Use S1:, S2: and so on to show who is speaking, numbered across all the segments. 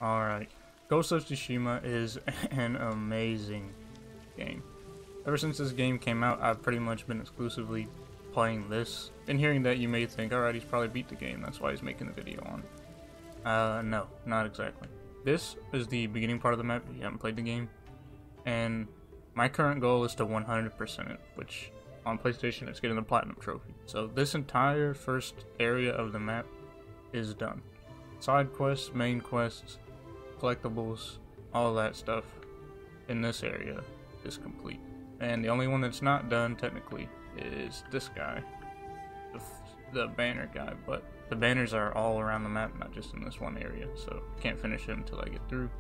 S1: Alright, Ghost of Tsushima is an amazing game. Ever since this game came out, I've pretty much been exclusively playing this. And hearing that, you may think, alright, he's probably beat the game, that's why he's making the video on it. No, not exactly. This is the beginning part of the map if you haven't played the game. And my current goal is to 100% it, which on PlayStation it's getting the Platinum Trophy. So this entire first area of the map is done. Side quests, main quests, collectibles, all that stuff in this area is complete. And the only one that's not done technically is this guy, the banner guy, but the banners are all around the map, not just in this one area, so can't finish it until I get through.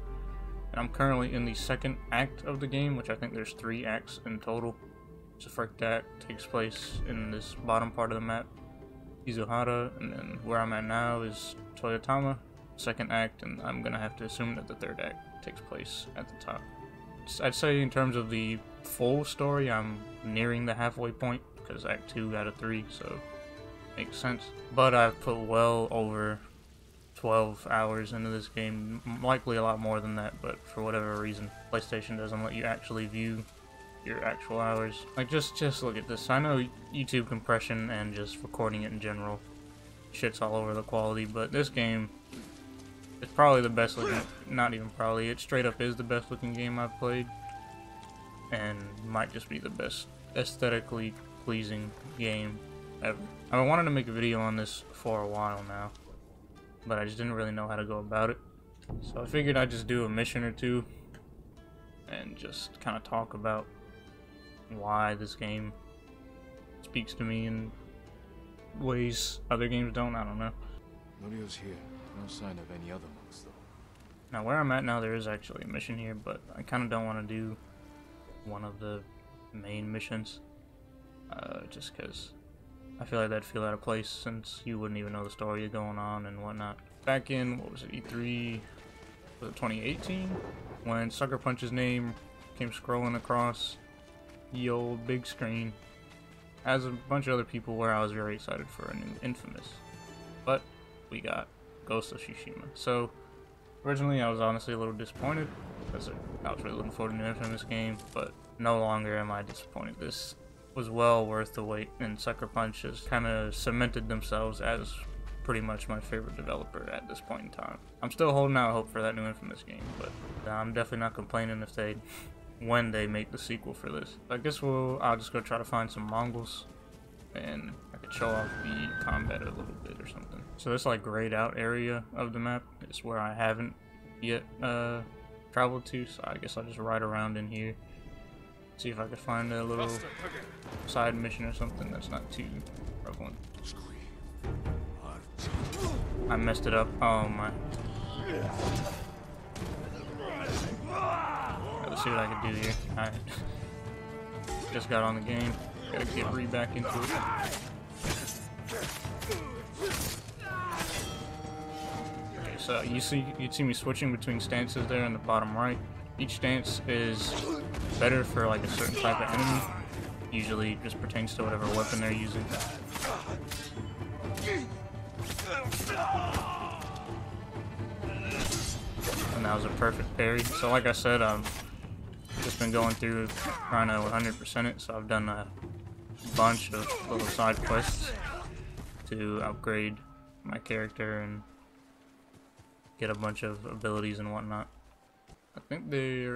S1: And I'm currently in the second act of the game, which I think there's 3 acts in total. So the first act takes place in this bottom part of the map, Izuhara, and then where I'm at now is Toyotama, second act, and I'm gonna have to assume that the third act takes place at the top. I'd say in terms of the full story, I'm nearing the halfway point, because act 2 out of 3, so makes sense. But I've put well over 12 hours into this game, likely a lot more than that, but for whatever reason, PlayStation doesn't let you actually view your actual hours. Like, just look at this. I know YouTube compression and just recording it in general shits all over the quality, but this game is probably the best looking, not even probably, it straight up is the best looking game I've played, and might just be the best aesthetically pleasing game ever. I've wanted to make a video on this for a while now, but I just didn't really know how to go about it. So I figured I'd just do a mission or two and just kind of talk about why this game speaks to me in ways other games don't. I don't know.
S2: Norio's here. No sign of any other monks though.
S1: Now where I'm at now, there is actually a mission here, but I kind of don't want to do one of the main missions, just because I feel like that'd feel out of place since you wouldn't even know the story going on and whatnot. Back in, what was it, E3, was it 2018? When Sucker Punch's name came scrolling across the old big screen, as a bunch of other people were, I was very excited for a new Infamous. But we got Ghost of Tsushima. So originally I was honestly a little disappointed, because I was really looking forward to a new Infamous game, but no longer am I disappointed. This was well worth the wait, and Sucker Punch has kind of cemented themselves as pretty much my favorite developer at this point in time. I'm still holding out hope for that new Infamous game, but I'm definitely not complaining if they, when they make the sequel for this. I guess I'll just go try to find some Mongols, and I could show off the combat a little bit or something. So this like grayed out area of the map is where I haven't yet traveled to, so I guess I'll just ride around in here. See if I could find a little side mission or something that's not too prevalent. I messed it up. Oh my. Let's see what I can do here. I just got on the game. Gotta get back into it. Okay, so you'd see me switching between stances there in the bottom right. Each stance is better for like a certain type of enemy. Usually just pertains to whatever weapon they're using. And that was a perfect parry. So like I said, I've just been going through trying to 100% it, so I've done a bunch of little side quests to upgrade my character and get a bunch of abilities and whatnot. I think they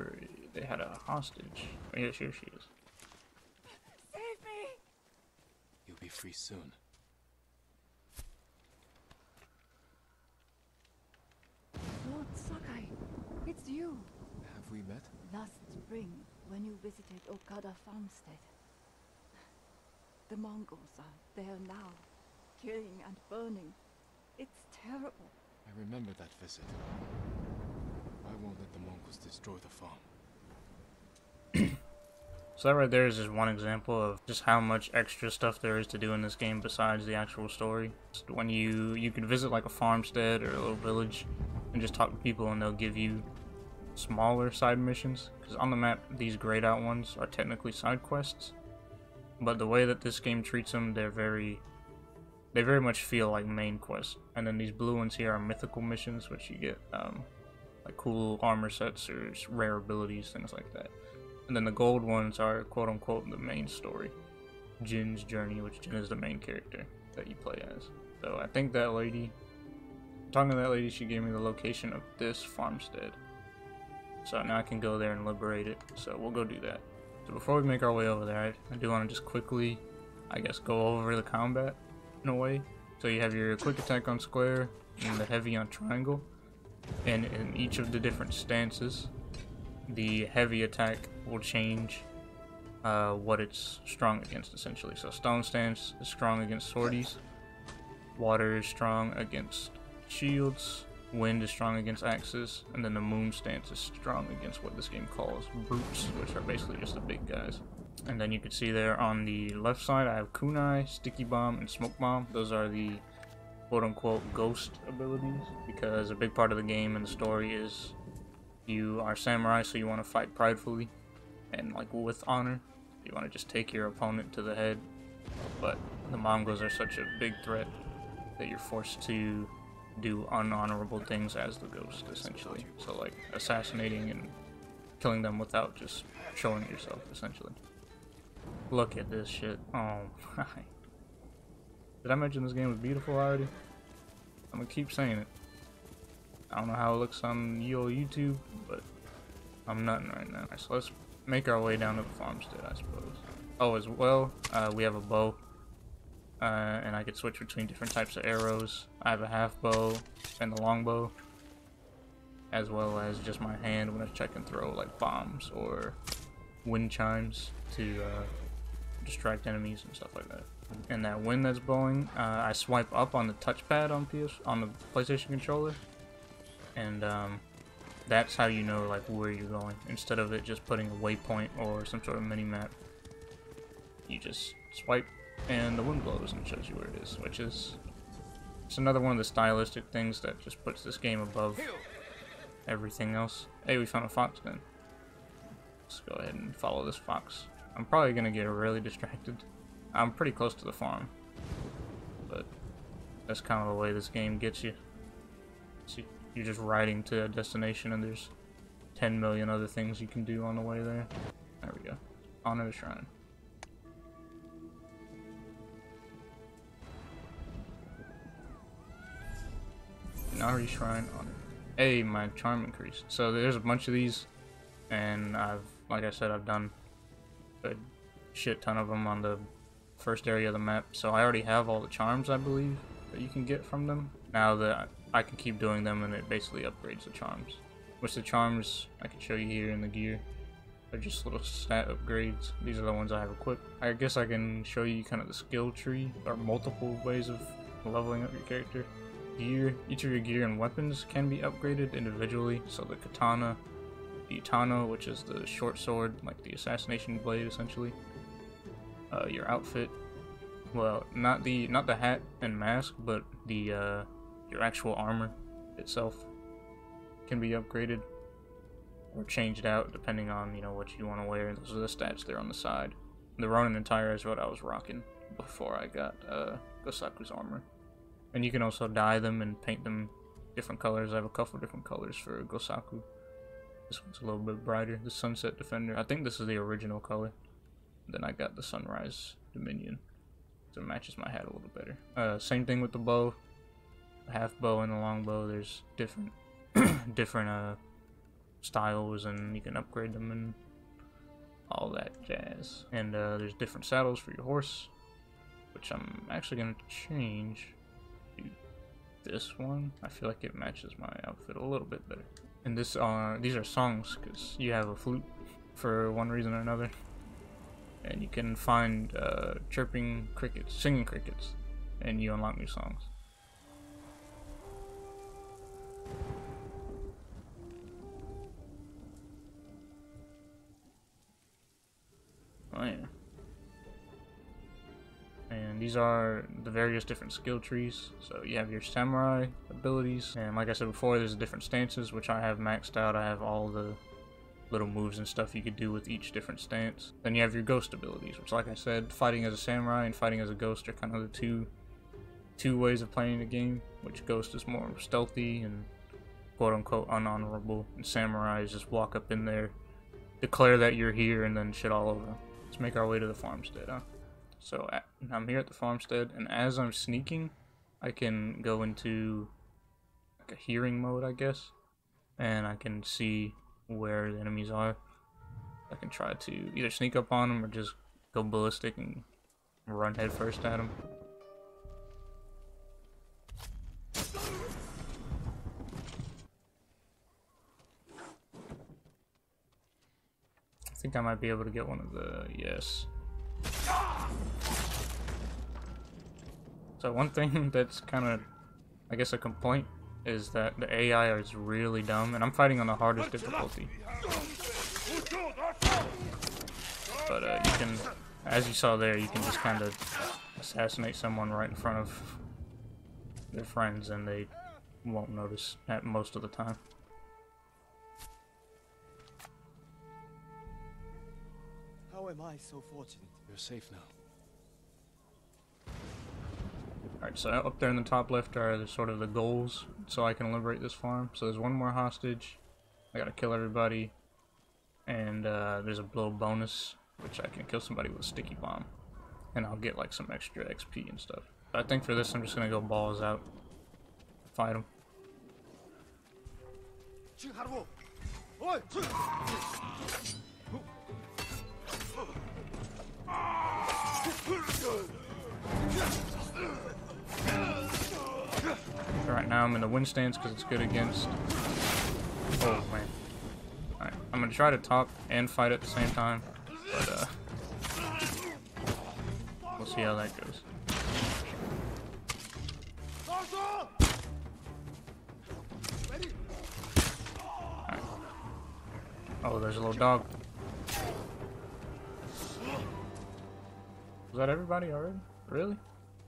S1: had a hostage. Oh, yes, here she is.
S3: Save me!
S2: You'll be free soon.
S3: Lord Sakai, it's you.
S2: Have we met?
S3: Last spring, when you visited Okada Farmstead. The Mongols are there now, killing and burning. It's terrible.
S2: I remember that visit. I won't let the Mongols destroy the farm.
S1: So that right there is just one example of just how much extra stuff there is to do in this game besides the actual story. Just when you can visit like a farmstead or a little village and just talk to people, and they'll give you smaller side missions, because on the map these grayed out ones are technically side quests, but the way that this game treats them, they very much feel like main quests. And then these blue ones here are mythical missions, which you get cool armor sets or rare abilities, things like that. And then the gold ones are quote-unquote the main story. Jin's journey, which Jin is the main character that you play as. So I think that lady, talking to that lady, she gave me the location of this farmstead. So now I can go there and liberate it. So we'll go do that. So before we make our way over there, I do want to just quickly, I guess, go over the combat in a way. So you have your quick attack on square and the heavy on triangle. And in each of the different stances, the heavy attack will change what it's strong against, essentially. So stone stance is strong against swordies. Water is strong against shields. Wind is strong against axes, and then the moon stance is strong against what this game calls brutes, which are basically just the big guys. And then you can see there on the left side I have kunai, sticky bomb, and smoke bomb. Those are the quote-unquote ghost abilities, because a big part of the game and the story is you are samurai, so you want to fight pridefully and like with honor. You want to just take your opponent to the head, but the Mongols are such a big threat that you're forced to do unhonorable things as the ghost, essentially. So like assassinating and killing them without just showing yourself, essentially. Look at this shit. Oh my. Did I mention this game was beautiful already? I'm gonna keep saying it. I don't know how it looks on YouTube, but I'm nutting right now. Alright, so let's make our way down to the farmstead, I suppose. Oh, as well, we have a bow. And I could switch between different types of arrows. I have a half bow and the long bow, as well as just my hand when I check and throw like bombs or wind chimes to distract enemies and stuff like that. And that wind that's blowing, I swipe up on the touchpad on the PlayStation controller, and that's how you know like where you're going. Instead of it just putting a waypoint or some sort of mini map, you just swipe and the wind blows and shows you where it is, which is it's another one of the stylistic things that just puts this game above everything else. Hey, we found a fox then. Let's go ahead and follow this fox. I'm probably gonna get really distracted. I'm pretty close to the farm, but that's kind of the way this game gets you. So you're just riding to a destination and there's 10 million other things you can do on the way there. There we go. Honor the shrine. Nari Shrine Honor. Hey, my charm increased. So there's a bunch of these, and like I said, I've done a shit ton of them on the first area of the map. So I already have all the charms, I believe, that you can get from them. Now that I can keep doing them, and it basically upgrades the charms. Which the charms I can show you here in the gear. They're just little stat upgrades. These are the ones I have equipped. I guess I can show you kind of the skill tree, or multiple ways of leveling up your character. Gear. Each of your gear and weapons can be upgraded individually. So the katana, the utano, which is the short sword, like the assassination blade, essentially. Your outfit. Well, not the hat and mask, but the your actual armor itself can be upgraded or changed out depending on what you want to wear. Those are the stats there on the side. The Ronin attire is what I was rocking before I got Gosaku's armor. And you can also dye them and paint them different colors. I have a couple different colors for Gosaku. This one's a little bit brighter. The Sunset Defender. I think this is the original color. Then I got the Sunrise Dominion. So it matches my hat a little better. Same thing with the bow. The half bow and the long bow. There's different styles, and you can upgrade them and all that jazz. And there's different saddles for your horse, which I'm actually going to change. This one, I feel like it matches my outfit a little bit better. And these are songs, because you have a flute for one reason or another, and you can find chirping crickets, singing crickets, and you unlock new songs. Oh yeah. And these are the various different skill trees. So you have your samurai abilities, and like I said before, there's different stances, which I have maxed out. I have all the little moves and stuff you could do with each different stance. Then you have your ghost abilities, which, like I said, fighting as a samurai and fighting as a ghost are kind of the two ways of playing the game, which ghost is more stealthy and quote-unquote unhonorable, and samurais just walk up in there, declare that you're here, and then shit all over. Let's make our way to the farmstead, huh? So I'm here at the farmstead, and as I'm sneaking, I can go into like a hearing mode, I guess, and I can see where the enemies are. I can try to either sneak up on them or just go ballistic and run headfirst at them. I think I might be able to get one of the, yes. So one thing that's kind of, I guess, a complaint is that the AI is really dumb, and I'm fighting on the hardest difficulty. But you can, as you saw there, you can just kind of assassinate someone right in front of their friends, and they won't notice that most of the time.
S2: How am I so fortunate? You're safe now.
S1: Alright, so up there in the top left are the, sort of the goals, so I can liberate this farm. So there's one more hostage, I gotta kill everybody, and there's a little bonus, which I can kill somebody with a sticky bomb, and I'll get like some extra XP and stuff. But I think for this I'm just gonna go balls out, fight them. Right now I'm in the wind stance because it's good against. Oh man. Alright, I'm gonna try to talk and fight at the same time, but we'll see how that goes. Alright. Oh, there's a little dog. Was that everybody already? Really?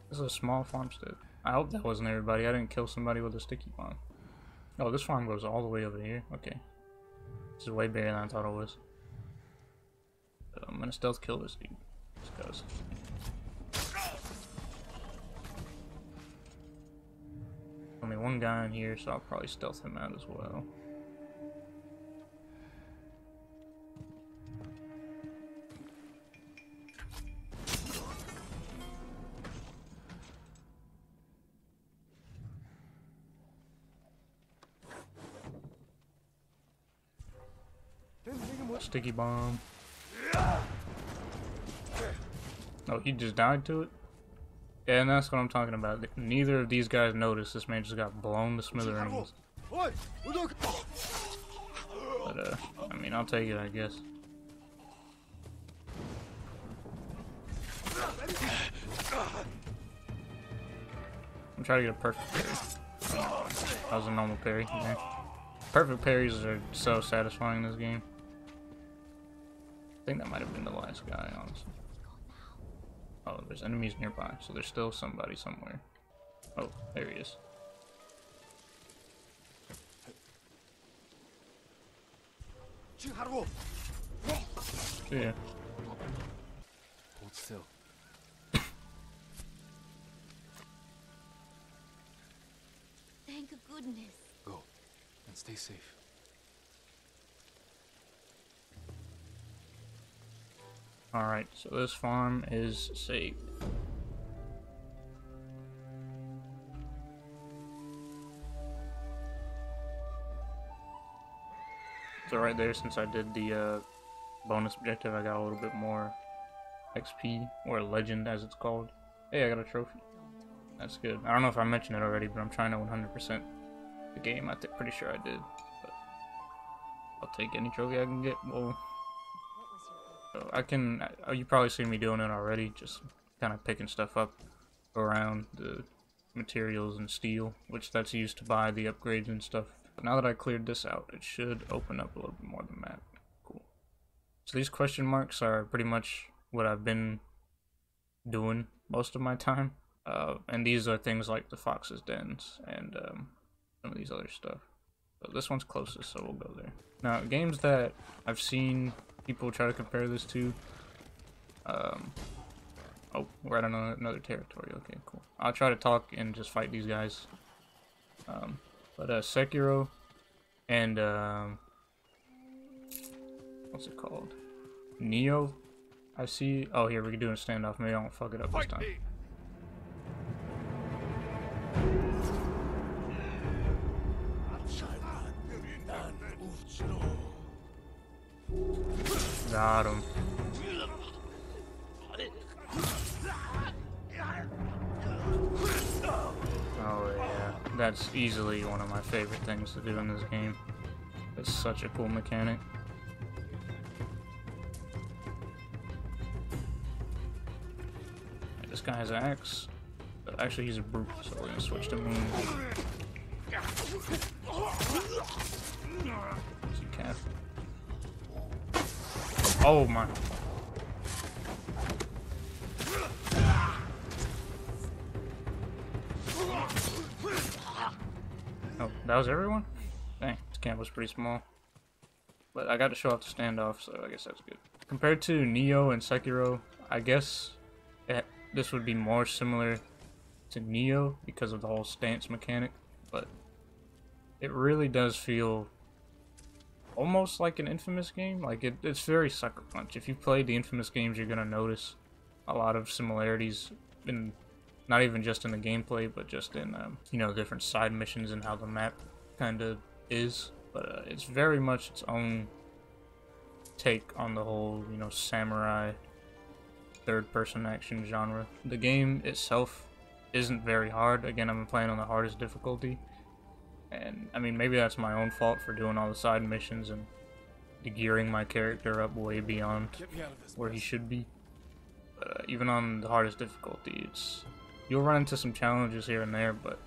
S1: This is a small farmstead. I hope that wasn't everybody. I didn't kill somebody with a sticky bomb. Oh, this farm goes all the way over here. Okay. This is way bigger than I thought it was. So I'm gonna stealth kill this dude. Just cause. Only one guy in here, so I'll probably stealth him out as well. Sticky bomb. Oh, he just died to it? Yeah, and that's what I'm talking about. Neither of these guys noticed this man just got blown to smithereens. But, I mean, I'll take it, I guess. I'm trying to get a perfect parry. That was a normal parry. Okay. Perfect parries are so satisfying in this game. I think that might have been the last guy, honestly. Oh, there's enemies nearby, so there's still somebody somewhere. Oh, there he is. Yeah.
S2: Hold still.
S4: Thank goodness.
S2: Go. And stay safe.
S1: Alright, so this farm is safe. So right there, since I did the bonus objective, I got a little bit more XP, or legend as it's called. Hey, I got a trophy. That's good. I don't know if I mentioned it already, but I'm trying to 100% the game. Pretty sure I did. But I'll take any trophy I can get. Well, so I can, you probably seen me doing it already, just kind of picking stuff up around the materials and steel, which that's used to buy the upgrades and stuff. But now that I cleared this out, it should open up a little bit more of the map. Cool. So these question marks are pretty much what I've been doing most of my time. And these are things like the fox's dens and some of these other stuff. So this one's closest, so we'll go there. Now, games that I've seen people try to compare this to. Oh, we're at another territory. Okay, cool. I'll try to talk and just fight these guys. But Sekiro and what's it called? Neo. I see. Oh, here we can do a standoff. Maybe I won't fuck it up this time. Got him. Oh yeah, that's easily one of my favorite things to do in this game. It's such a cool mechanic. This guy has an axe, but actually he's a brute, so we're gonna switch to moon. See cat. Oh my. Oh, that was everyone? Dang, this camp was pretty small. But I got to show off the standoff, so I guess that's good. Compared to Neo and Sekiro, I guess this would be more similar to Neo because of the whole stance mechanic, but it really does feel almost like an Infamous game. Like it's very Sucker Punch. If you've played the Infamous games, you're gonna notice a lot of similarities in not even just in the gameplay, but just in you know, different side missions and how the map kind of is. But it's very much its own take on the whole, you know, samurai third-person action genre. The game itself isn't very hard. Again, I've been playing on the hardest difficulty, and I mean, maybe that's my own fault for doing all the side missions and gearing my character up way beyond where he should be. But even on the hardest difficulty, you'll run into some challenges here and there, but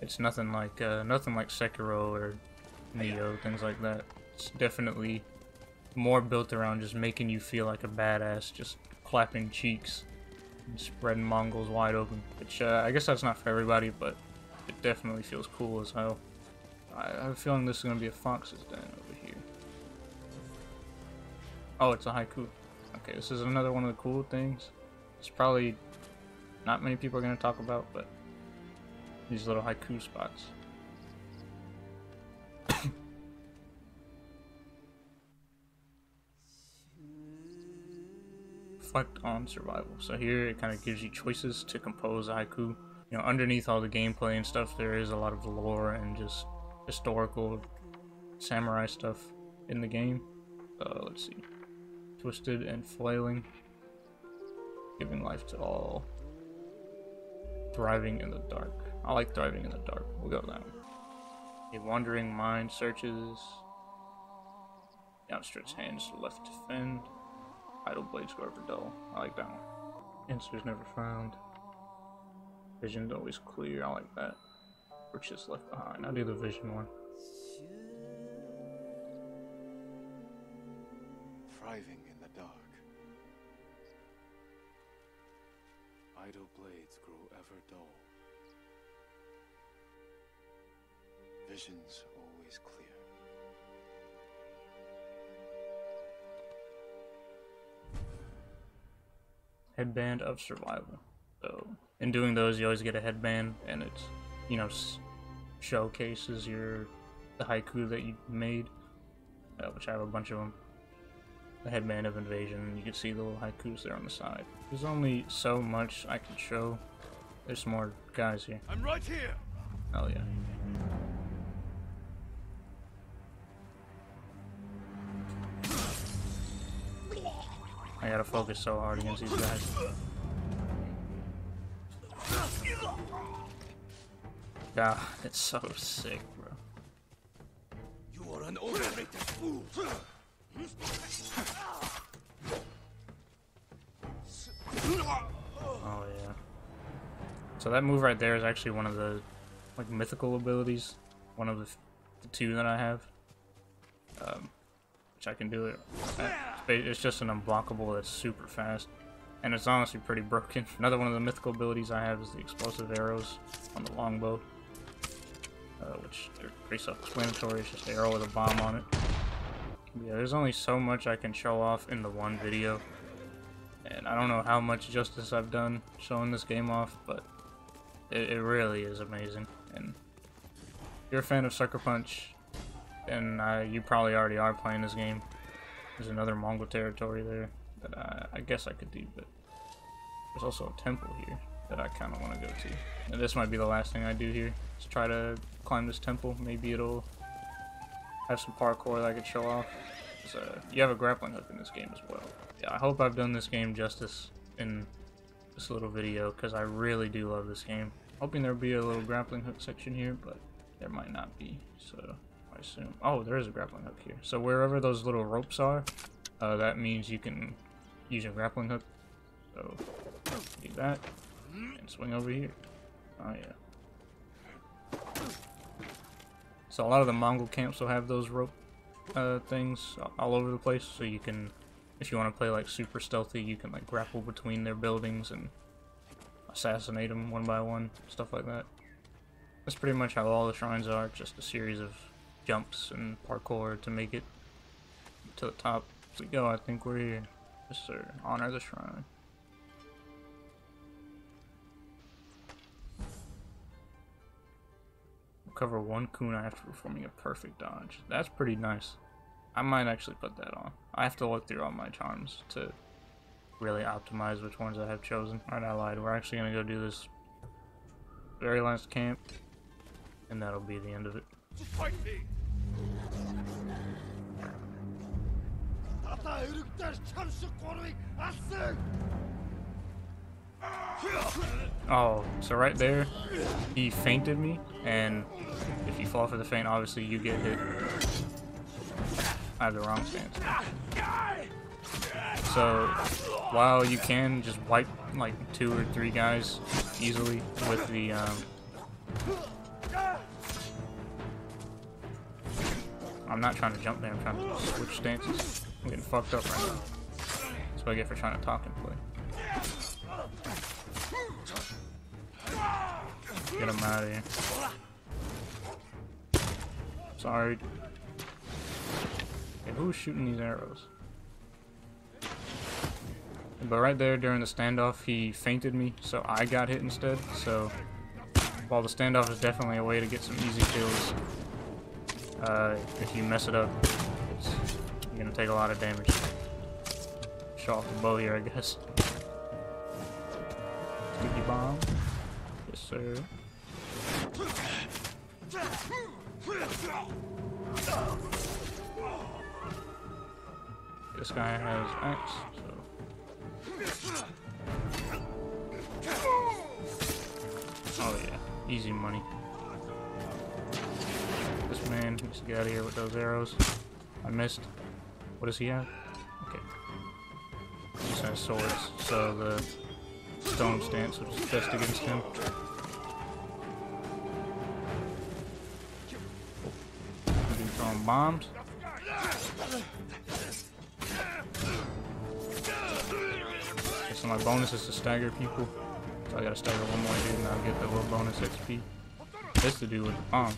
S1: it's nothing like Sekiro or Neo, things like that. It's definitely more built around just making you feel like a badass, just clapping cheeks and spreading Mongols wide open. Which I guess that's not for everybody, but it definitely feels cool as hell. I have a feeling this is gonna be a fox's den over here. Oh, it's a haiku. Okay, this is another one of the cool things. It's probably not many people are gonna talk about, but these little haiku spots. Reflect on survival. So here it kind of gives you choices to compose a haiku. You know, underneath all the gameplay and stuff, there is a lot of lore and just historical samurai stuff in the game. Let's see. Twisted and flailing. Giving life to all. Thriving in the dark. I like thriving in the dark. We'll go with that one. A wandering mind searches. The outstretched hands left to fend. Idle blades grow ever dull. I like that one. Answers never found. Vision's always clear. I like that. Riches left behind. I'll do the vision one.
S2: Thriving in the dark. Idle blades grow ever dull. Vision's always clear.
S1: Headband of survival. So in doing those, you always get a headband, and it's, you know, showcases the haiku that you made, which I have a bunch of them. The headband of invasion. You can see the little haikus there on the side. There's only so much I can show. There's some more guys here.
S2: I'm right here.
S1: Oh yeah. I gotta focus so hard against these guys. God, it's so sick, bro.
S2: You are an overrated fool.
S1: Oh yeah. So that move right there is actually one of the like mythical abilities, one of the two that I have, which I can do it. It's just an unblockable that's super fast, and it's honestly pretty broken. Another one of the mythical abilities I have is the explosive arrows on the longbow, which are pretty self-explanatory. It's just an arrow with a bomb on it. Yeah, there's only so much I can show off in the one video, and I don't know how much justice I've done showing this game off, but it really is amazing. And if you're a fan of Sucker Punch, and you probably already are playing this game. There's another Mongol territory there that I guess I could do, but there's also a temple here that I kind of want to go to. And this might be the last thing I do here, is try to climb this temple. Maybe it'll have some parkour that I could show off. So you have a grappling hook in this game as well. Yeah, I hope I've done this game justice in this little video, because I really do love this game. Hoping there'll be a little grappling hook section here, but there might not be, so I assume. Oh, there is a grappling hook here. So wherever those little ropes are, that means you can use your grappling hook. So do that and swing over here. Oh yeah. So a lot of the Mongol camps will have those rope things all over the place, so you can, if you want to play like super stealthy, you can like grapple between their buildings and assassinate them one by one, stuff like that. That's pretty much how all the shrines are, just a series of jumps and parkour to make it to the top. Here we go, I think we're here. Yes sir, honor the shrine. Recover 1 kuna after performing a perfect dodge. That's pretty nice. I might actually put that on. I have to look through all my charms to really optimize which ones I have chosen. Alright, I lied. We're actually gonna go do this very last camp, and that'll be the end of it. Oh, so right there, he feinted me, and if you fall for the feint, obviously you get hit. I have the wrong stance. So, while you can just wipe like 2 or 3 guys easily with the I'm not trying to jump there, I'm trying to switch stances. I'm getting fucked up right now. That's what I get for trying to talk and play. Get him out of here. Sorry. Okay, who's shooting these arrows? But right there during the standoff, he feinted me, so I got hit instead. So while the standoff is definitely a way to get some easy kills, if you mess it up, you're gonna take a lot of damage. Show off the bow here, I guess. Sticky bomb. Yes, sir. This guy has axe, so. Oh yeah, easy money. This man needs to get out of here with those arrows. I missed. What does he have? Okay. He just has swords, so the stone stance was best against him. He's throwing bombs. Okay, so my bonus is to stagger people. So I gotta stagger one more dude and I'll get the little bonus XP. This to do with the bombs.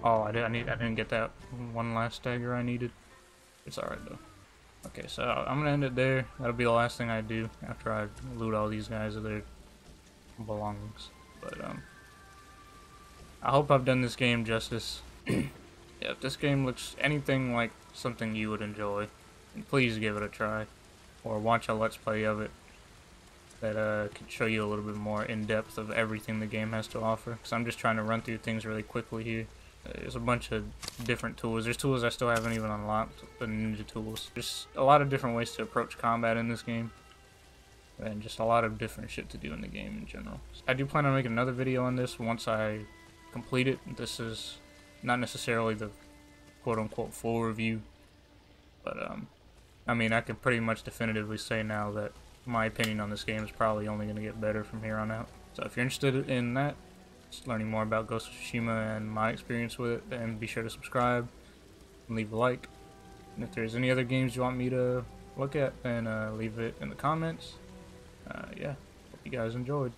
S1: Oh, I didn't get that one last stagger I needed. It's alright though. Okay, so I'm gonna end it there. That'll be the last thing I do after I loot all these guys of their belongings. But I hope I've done this game justice. Yeah, if this game looks anything like something you would enjoy, then please give it a try, or watch a let's play of it that can show you a little bit more in depth of everything the game has to offer. Because I'm just trying to run through things really quickly here. There's a bunch of different tools. There's tools I still haven't even unlocked, the ninja tools. There's a lot of different ways to approach combat in this game, and just a lot of different shit to do in the game in general. I do plan on making another video on this once I complete it. This is not necessarily the quote-unquote full review, but I mean, I can pretty much definitively say now that my opinion on this game is probably only going to get better from here on out. So if you're interested in that, just learning more about Ghost of Tsushima and my experience with it, then be sure to subscribe and leave a like. And if there's any other games you want me to look at, then leave it in the comments. Yeah, hope you guys enjoyed.